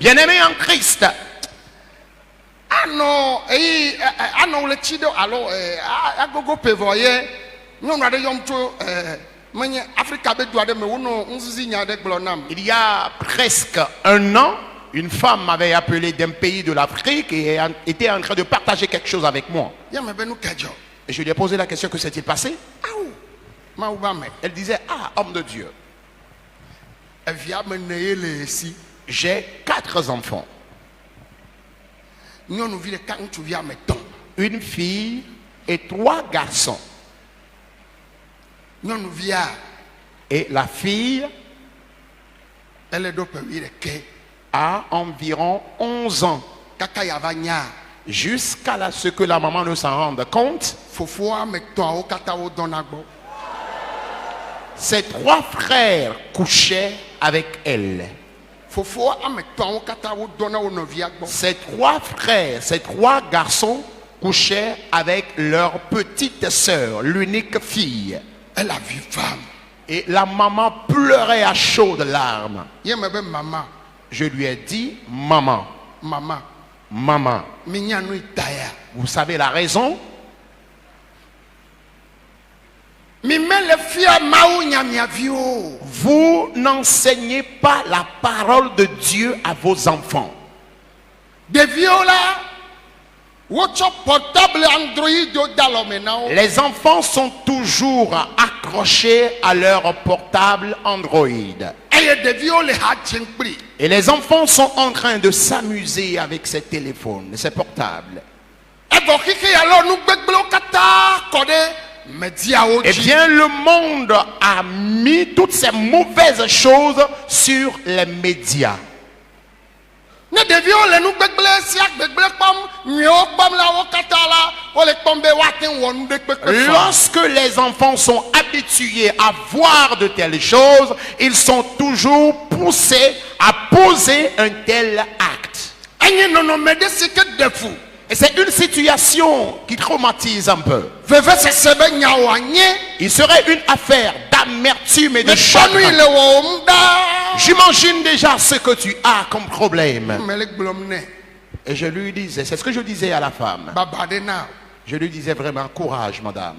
Bien-aimés en Christ. Il y a presque un an, une femme m'avait appelé d'un pays de l'Afrique et était en train de partager quelque chose avec moi. Et je lui ai posé la question, que s'est-il passé? Elle disait, ah, homme de Dieu, j'ai 4 enfants. Une fille et 3 garçons. Et la fille a environ 11 ans. Jusqu'à ce que la maman ne s'en rende compte, ses 3 frères couchaient avec elle. Ces 3 frères, ces 3 garçons couchaient avec leur petite sœur, l'unique fille. Et la maman pleurait à chaudes larmes. Je lui ai dit, maman, vous savez la raison? Vous n'enseignez pas la parole de Dieu à vos enfants. Les enfants sont toujours accrochés à leur portable Android. Et les enfants sont en train de s'amuser avec ces téléphones, ces portables. Eh bien, le monde a mis toutes ces mauvaises choses sur les médias. Lorsque les enfants sont habitués à voir de telles choses, ils sont toujours poussés à poser un tel acte. Et c'est une situation qui traumatise un peu. Il serait une affaire d'amertume et de chagrin. J'imagine déjà ce que tu as comme problème. Et je lui disais, c'est ce que je disais à la femme. Je lui disais vraiment, courage madame.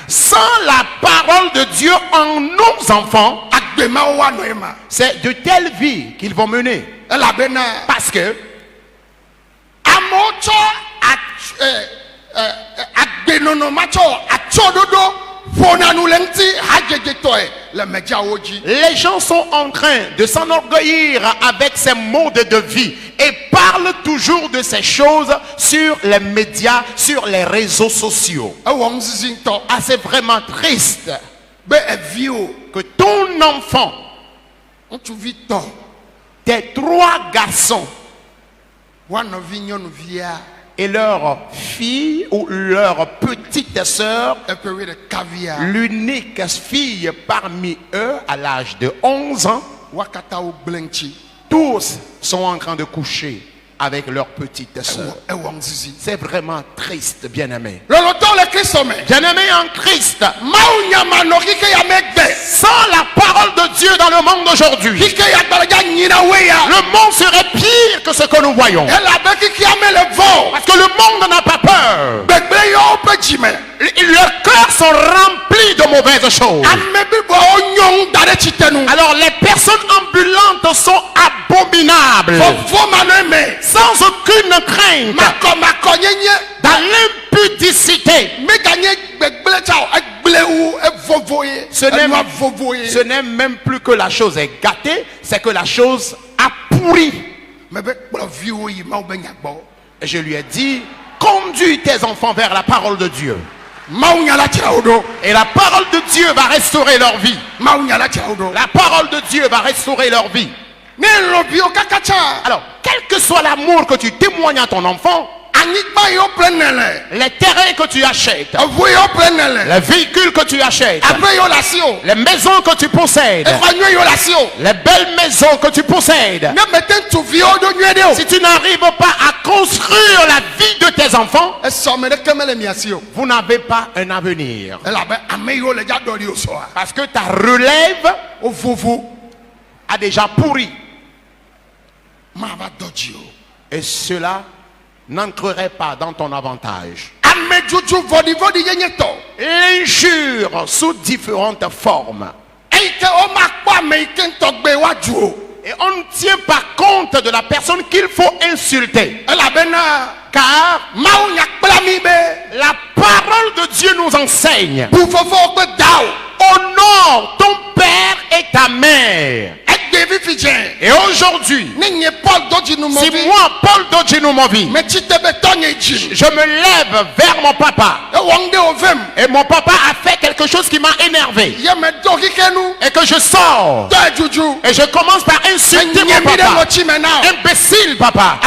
Sans la parole de Dieu en nos enfants, c'est de telles vies qu'ils vont mener. Parce que les gens sont en train de s'enorgueillir avec ces modes de vie et parlent toujours de ces choses sur les médias, sur les réseaux sociaux. Ah, c'est vraiment triste que ton enfant, tes 3 garçons et leur fille ou leur petite sœur, l'unique fille parmi eux à l'âge de 11 ans, tous sont en train de coucher avec leur petite sœur. C'est vraiment triste, bien-aimé. Bien-aimé en Christ, sans la parole de Dieu dans le monde d'aujourd'hui, le monde serait pire que ce que nous voyons. Parce que le monde n'a pas peur. Leurs cœurs sont remplis de mauvaises choses. Alors les personnes ambulantes sont abominables, sans aucune crainte, dans l'impudicité. Ce n'est même plus que la chose est gâtée, c'est que la chose a pourri. Et je lui ai dit, conduis tes enfants vers la parole de Dieu. Et la parole de Dieu va restaurer leur vie. La parole de Dieu va restaurer leur vie. Alors, quel que soit l'amour que tu témoignes à ton enfant, les terrains que tu achètes, les véhicules que tu achètes, les maisons que tu possèdes, les belles maisons que tu possèdes, si tu n'arrives pas à construire la vie de tes enfants, vous n'avez pas un avenir. Parce que ta relève a déjà pourri. Et cela n'entrerait pas dans ton avantage. L'injure sous différentes formes. Et on ne tient pas compte de la personne qu'il faut insulter. Car la parole de Dieu nous enseigne. Honore ton père et ta mère. Et aujourd'hui, si moi, Paul Dodjinoumovi, je me lève vers mon papa, et mon papa a fait quelque chose qui m'a énervé, et que je sors, et je commence par insulter mon papa, imbécile papa,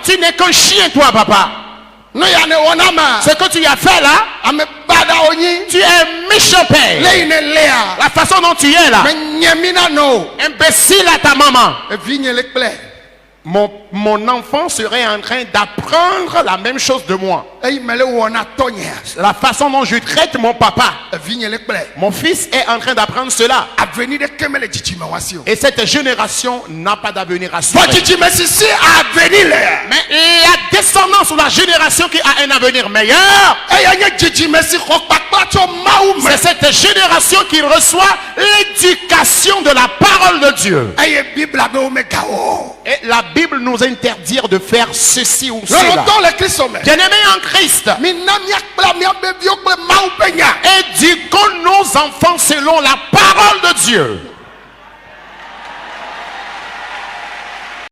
tu n'es qu'un chien toi papa. Ce que tu as fait là, tu es un méchant père. La façon dont tu es là, imbécile à ta maman. Mon enfant serait en train d'apprendre la même chose de moi. La façon dont je traite mon papa, mon fils est en train d'apprendre cela. Et cette génération n'a pas d'avenir à suivre. Mais la descendance ou la génération qui a un avenir meilleur, c'est cette génération qui reçoit l'éducation de la parole de Dieu. Et la Bible nous interdit de faire ceci ou cela. Bien-aimés en Christ, éduquons nos enfants selon la parole de Dieu.